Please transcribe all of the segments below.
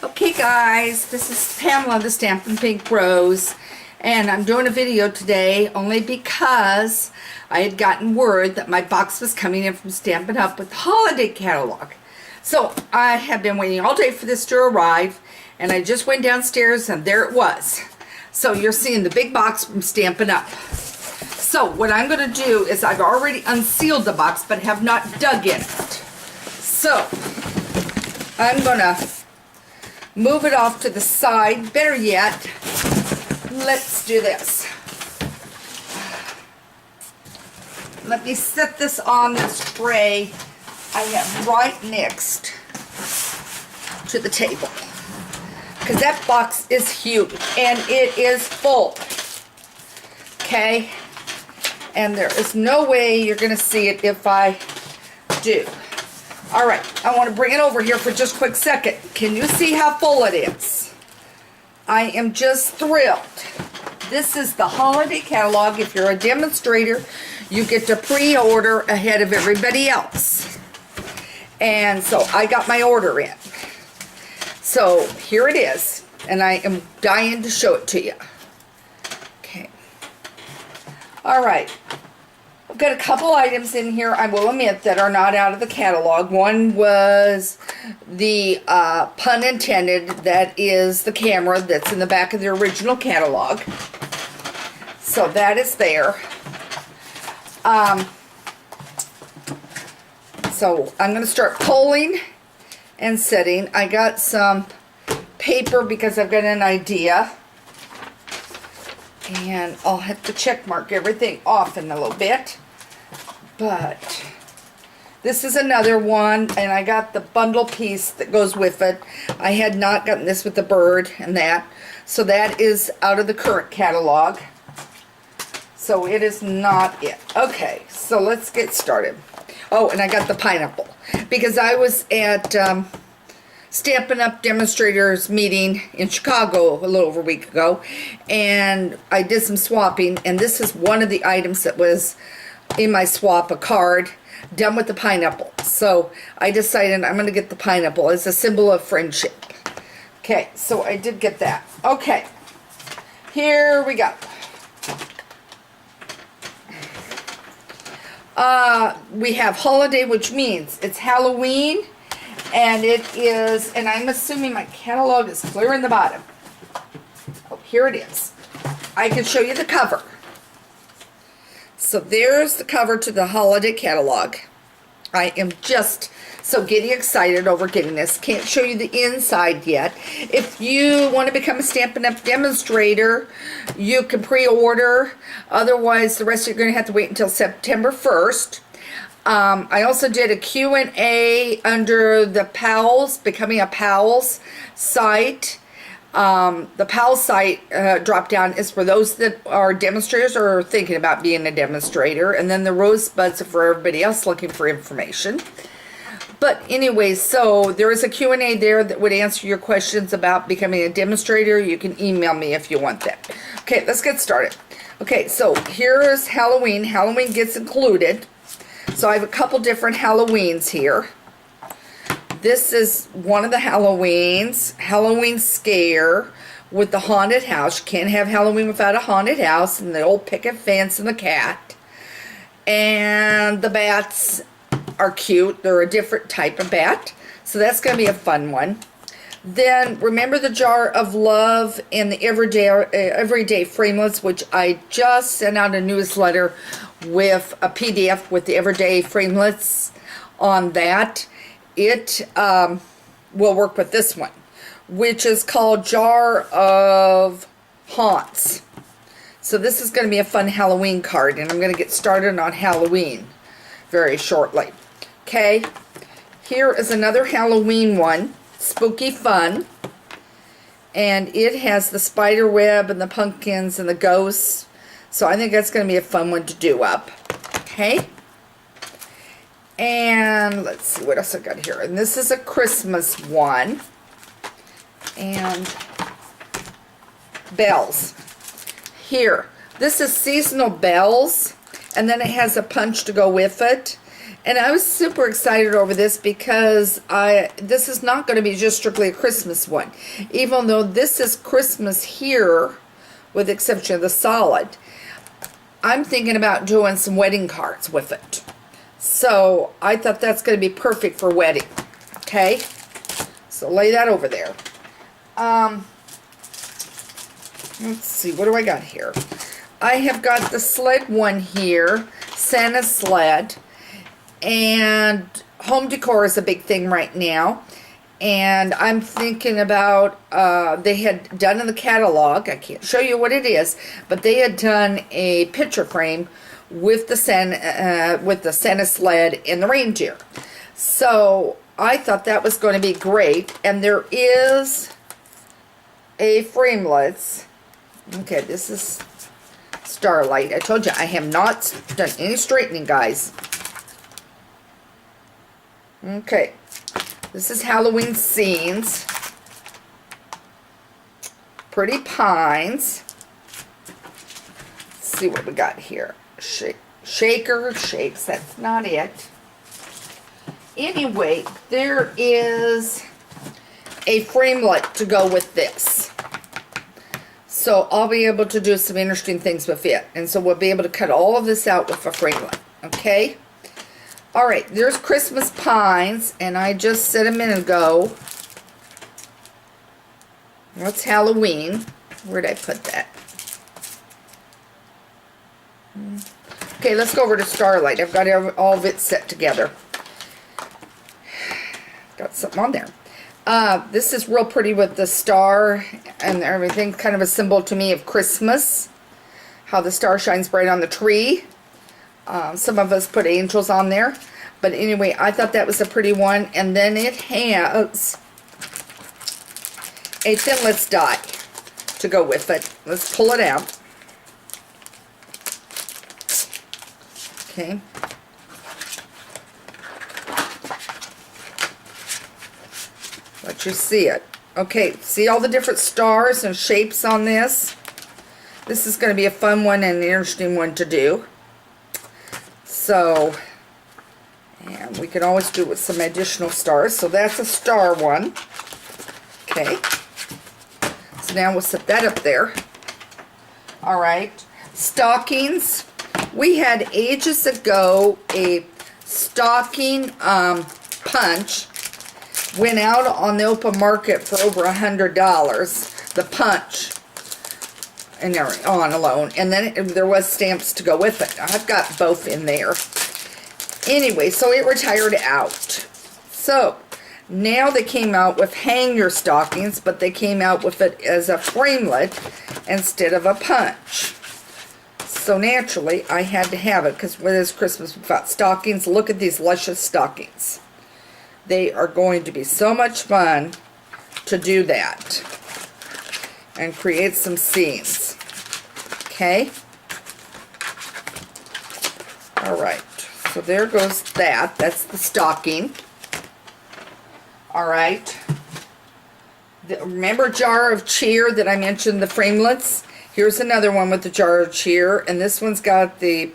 Okay guys, this is Pamela the Stampin' Pink Rose, and I'm doing a video today only because I had gotten word that my box was coming in from Stampin' Up! With the holiday catalog. So I have been waiting all day for this to arrive, and I just went downstairs and there it was. So you're seeing the big box from Stampin' Up! So what I'm going to do is I've already unsealed the box but have not dug in it. So I'm going to move it off to the side. Better yet, let's do this. Let me set this on this tray I have right next to the table, because that box is huge and it is full. Okay, and there is no way you're going to see it if I do. Alright, I want to bring it over here for just a quick second. Can you see how full it is? I am just thrilled. This is the holiday catalog. If you're a demonstrator, you get to pre-order ahead of everybody else. And so I got my order in. So here it is, and I am dying to show it to you. Okay. Alright. I've got a couple items in here, I will admit, that are not out of the catalog. One was the, pun intended, that is the camera that's in the back of the original catalog. So that is there. So I'm going to start pulling and setting. I got some paper because I've got an idea. And I'll have to check mark everything off in a little bit. But this is another one, and I got the bundle piece that goes with it. I had not gotten this with the bird and that. So that is out of the current catalog. So it is not it. Okay, so let's get started. Oh, and I got the pineapple, because I was at Stampin' Up! Demonstrators meeting in Chicago a little over a week ago, and I did some swapping, and this is one of the items that was in my swap, a card done with the pineapple. So I decided I'm going to get the pineapple as a symbol of friendship. Okay, so I did get that. Okay, here we go. We have holiday, which means it's Halloween. And it is, and I'm assuming my catalog is clear in the bottom. Oh, here it is. I can show you the cover. So there's the cover to the holiday catalog. I am just so giddy excited over getting this. Can't show you the inside yet. If you want to become a Stampin' Up! Demonstrator, you can pre-order. Otherwise, the rest you're going to have to wait until September 1st. I also did a Q&A under the PALS, Becoming a PALS site. The PALS site drop down is for those that are demonstrators or are thinking about being a demonstrator. And then the rosebuds are for everybody else looking for information. But anyway, so there is a Q&A there that would answer your questions about becoming a demonstrator. You can email me if you want that. Okay, let's get started. Okay, so here is Halloween. Halloween gets included. So I have a couple different Halloweens here. This is one of the Halloweens, Halloween Scare with the haunted house. You can't have Halloween without a haunted house, and the old picket fence and the cat. And the bats are cute. They're a different type of bat. So that's going to be a fun one. Then remember the Jar of Love and the Everyday Framelits, which I just sent out a newsletter with a PDF with the Everyday Framelits on that. It will work with this one, which is called Jar of Haunts. So this is going to be a fun Halloween card, and I'm going to get started on Halloween very shortly. Okay, here is another Halloween one, Spooky Fun, and it has the spider web and the pumpkins and the ghosts. So I think that's going to be a fun one to do up. Okay. And let's see what else I got here. And this is a Christmas one. And bells. Here. This is seasonal bells. And then it has a punch to go with it. And I was super excited over this because this is not going to be just strictly a Christmas one. Even though this is Christmas here, with the exception of the solid, I'm thinking about doing some wedding cards with it. So I thought that's going to be perfect for wedding. Okay? So lay that over there. Let's see, what do I got here? I have got the sled one here, Santa sled, and home decor is a big thing right now. And I'm thinking about, they had done in the catalog, I can't show you what it is, but they had done a picture frame with the Santa sled and the reindeer. So I thought that was going to be great. And there is a framelits. Okay, this is Starlight. I told you I have not done any straightening, guys. Okay, this is Halloween Scenes. Pretty Pines. Let's see what we got here. Shaker Shakes, that's not it. Anyway, there is a framelit to go with this. So I'll be able to do some interesting things with it. And so we'll be able to cut all of this out with a framelit. Okay? Alright, there's Christmas Pines. And I just said a minute ago, what's Halloween? Where'd I put that? Okay, let's go over to Starlight. I've got all of it set together. Got something on there. This is real pretty with the star and everything. Kind of a symbol to me of Christmas. How the star shines bright on the tree. Some of us put angels on there. But anyway, I thought that was a pretty one. And then it has a Thinlits die to go with it. Let's pull it out. Okay. Let you see it. Okay, see all the different stars and shapes on this? This is going to be a fun one and an interesting one to do. So, and we can always do with some additional stars. So that's a star one. Okay. So now we'll set that up there. Alright. Stockings. We had ages ago a stocking punch. Went out on the open market for over $100. The punch and on alone, and then there was stamps to go with it. I've got both in there. Anyway, so it retired out. So now they came out with hang your stockings, but they came out with it as a framelit instead of a punch. So naturally, I had to have it because when it's Christmas, we've got stockings. Look at these luscious stockings. They are going to be so much fun to do that and create some scenes. Okay? Alright, so there goes that. That's the stocking. Alright. Remember jar of cheer that I mentioned, the framelits? Here's another one with the jar of cheer, and this one's got the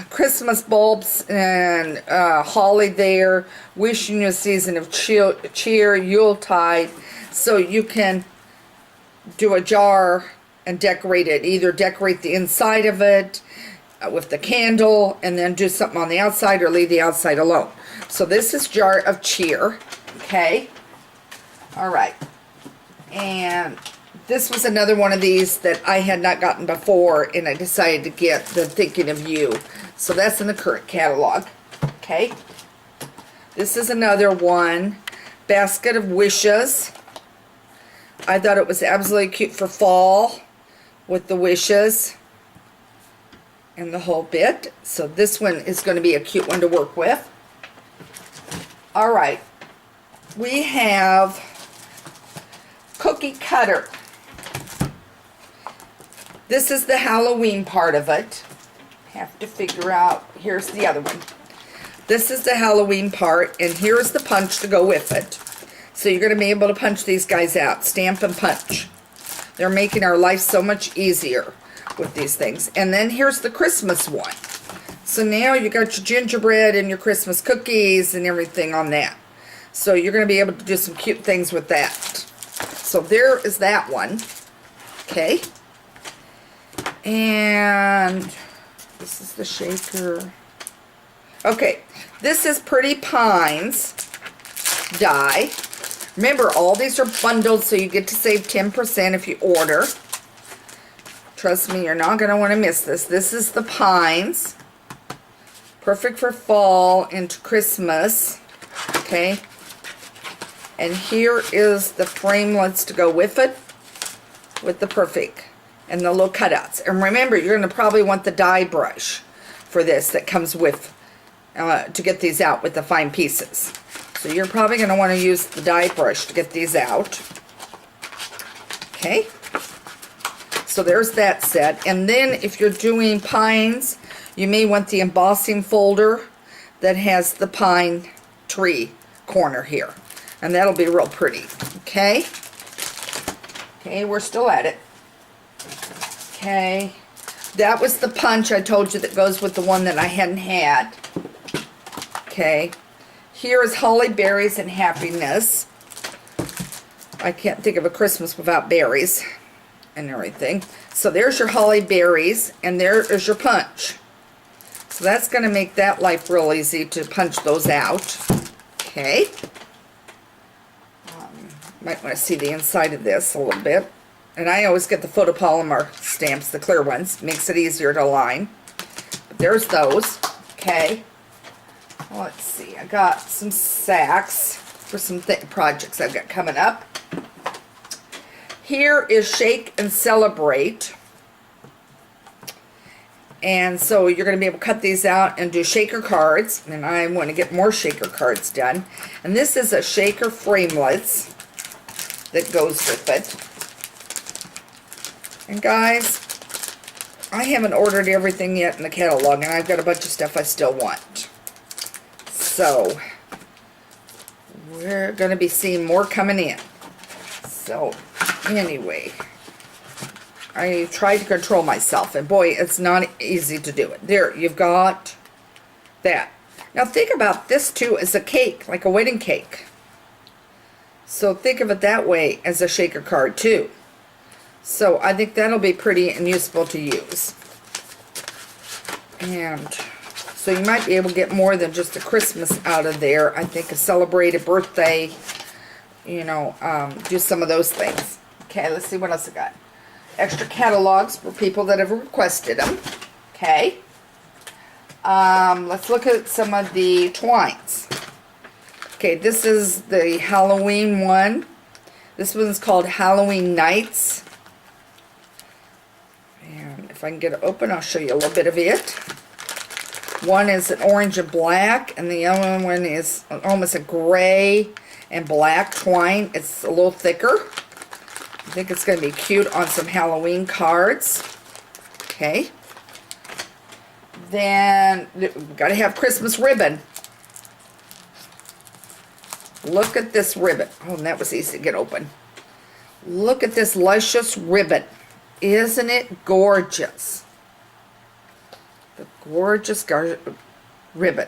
Christmas bulbs and holly there, wishing you a season of cheer, Yuletide, so you can do a jar and decorate it. Either decorate the inside of it with the candle and then do something on the outside, or leave the outside alone. So this is jar of cheer. Okay. Alright. And this was another one of these that I had not gotten before, and I decided to get the Thinking of You. So that's in the current catalog. Okay. This is another one. Basket of Wishes. I thought it was absolutely cute for fall with the wishes and the whole bit. So this one is going to be a cute one to work with. Alright. We have Cookie Cutter. This is the Halloween part of it. Have to figure out, here's the other one. This is the Halloween part, and here's the punch to go with it. So you're going to be able to punch these guys out. Stamp and punch. They're making our life so much easier with these things. And then here's the Christmas one. So now you got your gingerbread and your Christmas cookies and everything on that. So you're going to be able to do some cute things with that. So there is that one. Okay. And this is the shaker. Okay. This is Pretty Pines die. Remember, all these are bundled, so you get to save 10% if you order. Trust me, you're not going to want to miss this. This is the Pines. Perfect for fall into Christmas. Okay. And here is the framelits to go with it. With the Perfect. And the little cutouts. And remember, you're going to probably want the die brush for this that comes with, to get these out with the fine pieces. So you're probably going to want to use the die brush to get these out. Okay. So there's that set. And then if you're doing pines, you may want the embossing folder that has the pine tree corner here. And that'll be real pretty. Okay. Okay, we're still at it. Okay. That was the punch I told you that goes with the one that I hadn't had. Okay. Here is Holly Berries and Happiness. I can't think of a Christmas without berries and everything. So there's your Holly Berries, and there is your punch. So that's going to make that life real easy to punch those out. Okay. Might want to see the inside of this a little bit. And I always get the photopolymer stamps, the clear ones. Makes it easier to align. But there's those. Okay. Let's see, I got some sacks for some projects I've got coming up. Here is Shake and Celebrate. And so you're going to be able to cut these out and do shaker cards. And I want to get more shaker cards done. And this is a shaker framelits that goes with it. And guys, I haven't ordered everything yet in the catalog, and I've got a bunch of stuff I still want. So, we're going to be seeing more coming in. So, anyway, I tried to control myself, and boy, it's not easy to do it. There, you've got that. Now, think about this, too, as a cake, like a wedding cake. So, think of it that way as a shaker card, too. So, I think that'll be pretty and useful to use. And so you might be able to get more than just a Christmas out of there. I think a celebrate a birthday, you know, do some of those things. Okay, let's see what else I got. Extra catalogs for people that have requested them. Okay. Let's look at some of the twines. Okay, this is the Halloween one. This one's called Halloween Nights. And if I can get it open, I'll show you a little bit of it. One is an orange and black, and the other one is almost a gray and black twine. It's a little thicker. I think it's going to be cute on some Halloween cards. Okay. Then we've got to have Christmas ribbon. Look at this ribbon. Oh, and that was easy to get open. Look at this luscious ribbon. Isn't it gorgeous? The gorgeous ribbon.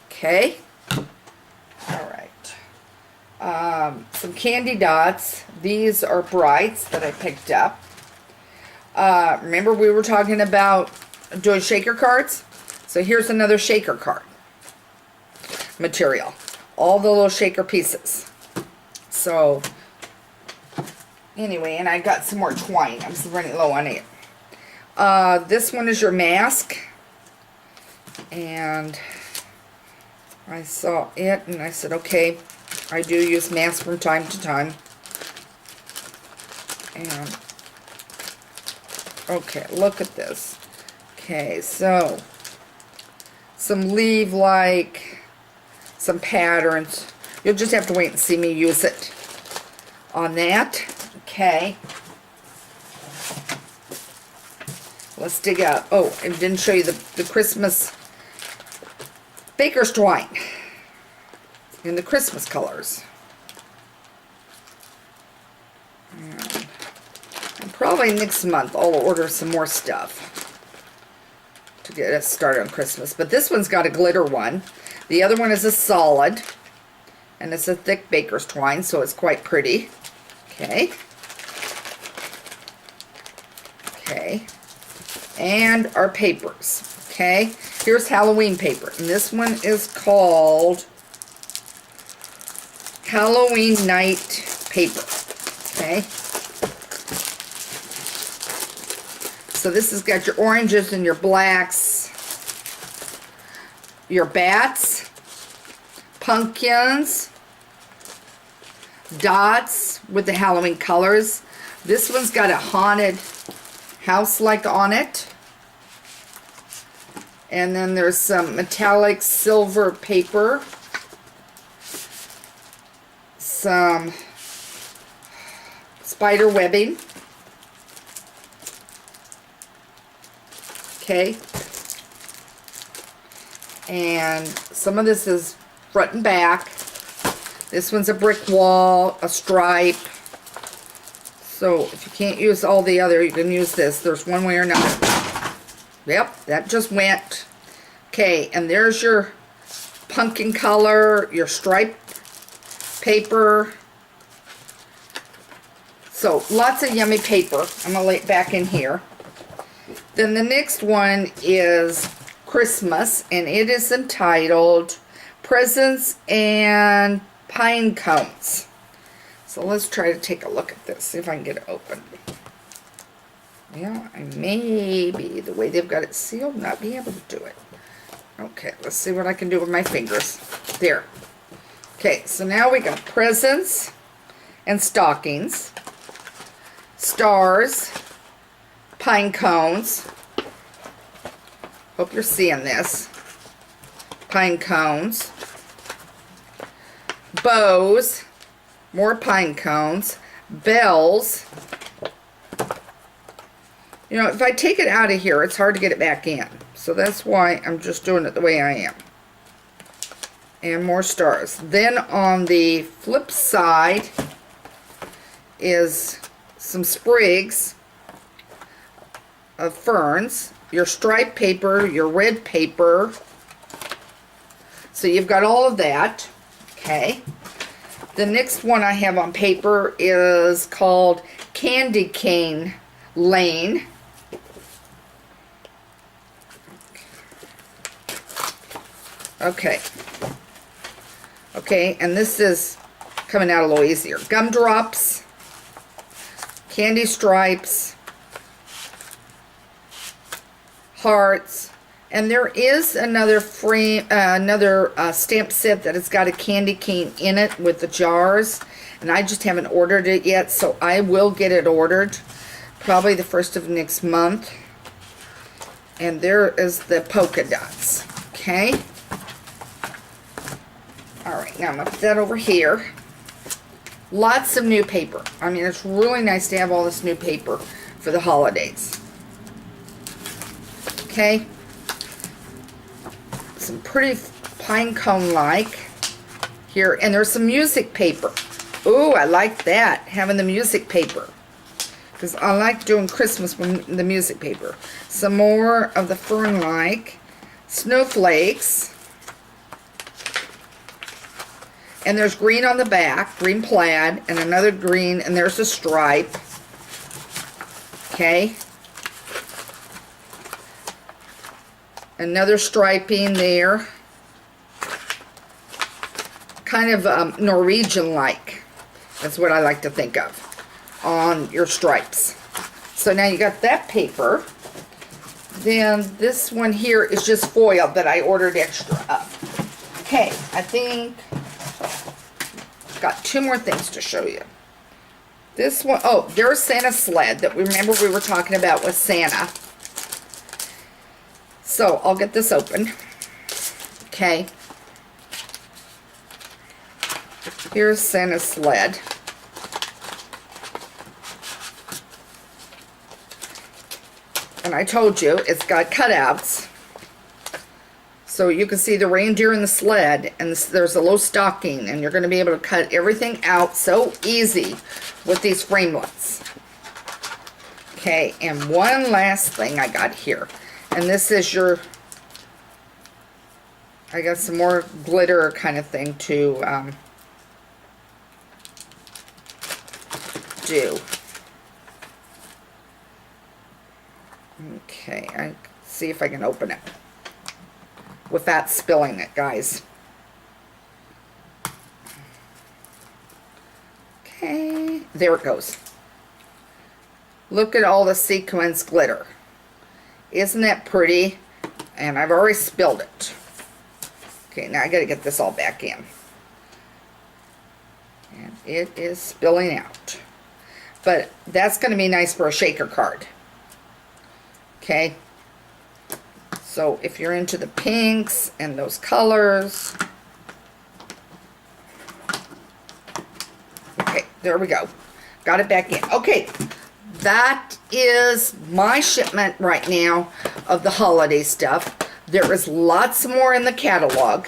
Okay. All right. Some candy dots. These are Brights that I picked up. Remember we were talking about doing shaker cards? So here's another shaker card material. All the little shaker pieces. So anyway, and I got some more twine. I'm running low on it. This one is your mask. And I saw it and I said, okay, I do use masks from time to time. And okay, look at this. Okay, so some leave like some patterns. You'll just have to wait and see me use it on that. Okay. Let's dig out. Oh, and didn't show you the Christmas baker's twine in the Christmas colors. And probably next month I'll order some more stuff to get us started on Christmas. But this one's got a glitter one. The other one is a solid, and it's a thick baker's twine, so it's quite pretty. Okay. Okay. And our papers. Okay. Here's Halloween paper, and this one is called Halloween Night Paper. Okay. So this has got your oranges and your blacks, your bats, pumpkins, dots with the Halloween colors. This one's got a haunted house-like on it. And then there's some metallic silver paper, some spider webbing. Okay. And some of this is front and back. This one's a brick wall, a stripe. So if you can't use all the other, you can use this. There's one way or another. Yep, that just went. Okay, and there's your pumpkin color, your striped paper. So lots of yummy paper. I'm going to lay it back in here. Then the next one is Christmas, and it is entitled Presents and Pine Cones. So let's try to take a look at this, see if I can get it open. Yeah, I may be, the way they've got it sealed, not be able to do it. Okay, let's see what I can do with my fingers. There. Okay, so now we got presents and stockings, stars, pine cones. Hope you're seeing this. Pine cones, bows, more pine cones, bells. You know, if I take it out of here, it's hard to get it back in. So that's why I'm just doing it the way I am. And more stars. Then on the flip side is some sprigs of ferns, your striped paper, your red paper. So you've got all of that. Okay. The next one I have on paper is called Candy Cane Lane. Okay. Okay, and this is coming out a little easier. Gumdrops, candy stripes, hearts, and there is another frame, stamp set that has got a candy cane in it with the jars, and I just haven't ordered it yet, so I will get it ordered probably the 1st of next month. And there is the polka dots. Okay. Alright, now I'm going to put that over here. Lots of new paper. I mean, it's really nice to have all this new paper for the holidays. Okay. Some pretty pine cone-like here. And there's some music paper. Ooh, I like that, having the music paper. Because I like doing Christmas with the music paper. Some more of the fern-like. Snowflakes. And there's green on the back, green plaid, and another green, and there's a stripe. Okay. Another striping there. Kind of Norwegian-like. That's what I like to think of on your stripes. So now you got that paper. Then this one here is just foil that I ordered extra of. Okay, I think got two more things to show you. This one, oh, there's Santa's sled that we remember we were talking about with Santa. So I'll get this open. Okay. Here's Santa's sled. And I told you, it's got cutouts. So you can see the reindeer in the sled, and there's a little stocking, and you're going to be able to cut everything out so easy with these framelits. Okay, and one last thing I got here. And this is your, I got some more glitter kind of thing to do. Okay, I see if I can open it without spilling it, guys. Okay, there it goes. Look at all the sequins glitter. Isn't that pretty? And I've already spilled it. Okay, now I gotta get this all back in. And it is spilling out. But that's gonna be nice for a shaker card. Okay? So if you're into the pinks and those colors. Okay, there we go. Got it back in. Okay. That is my shipment right now of the holiday stuff. There is lots more in the catalog.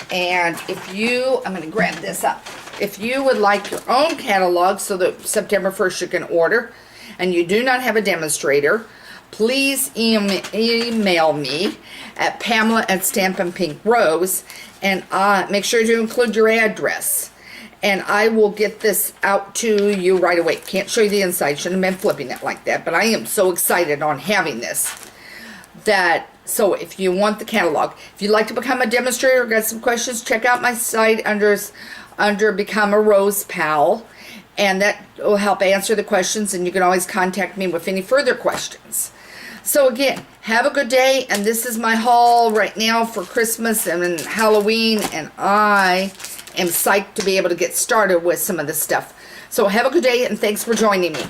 And if you, I'm going to grab this up. If you would like your own catalog so that September 1st you can order, and you do not have a demonstrator, please email me at Pamela@Stampin' Pink Rose, and make sure to include your address. And I will get this out to you right away. Can't show you the inside. Shouldn't have been flipping it like that. But I am so excited on having this. So if you want the catalog, if you'd like to become a demonstrator or got some questions, check out my site under Become a Rose Pal. And that will help answer the questions. And you can always contact me with any further questions. So again, have a good day. And this is my haul right now for Christmas and Halloween. And I am psyched to be able to get started with some of this stuff. So have a good day, and thanks for joining me.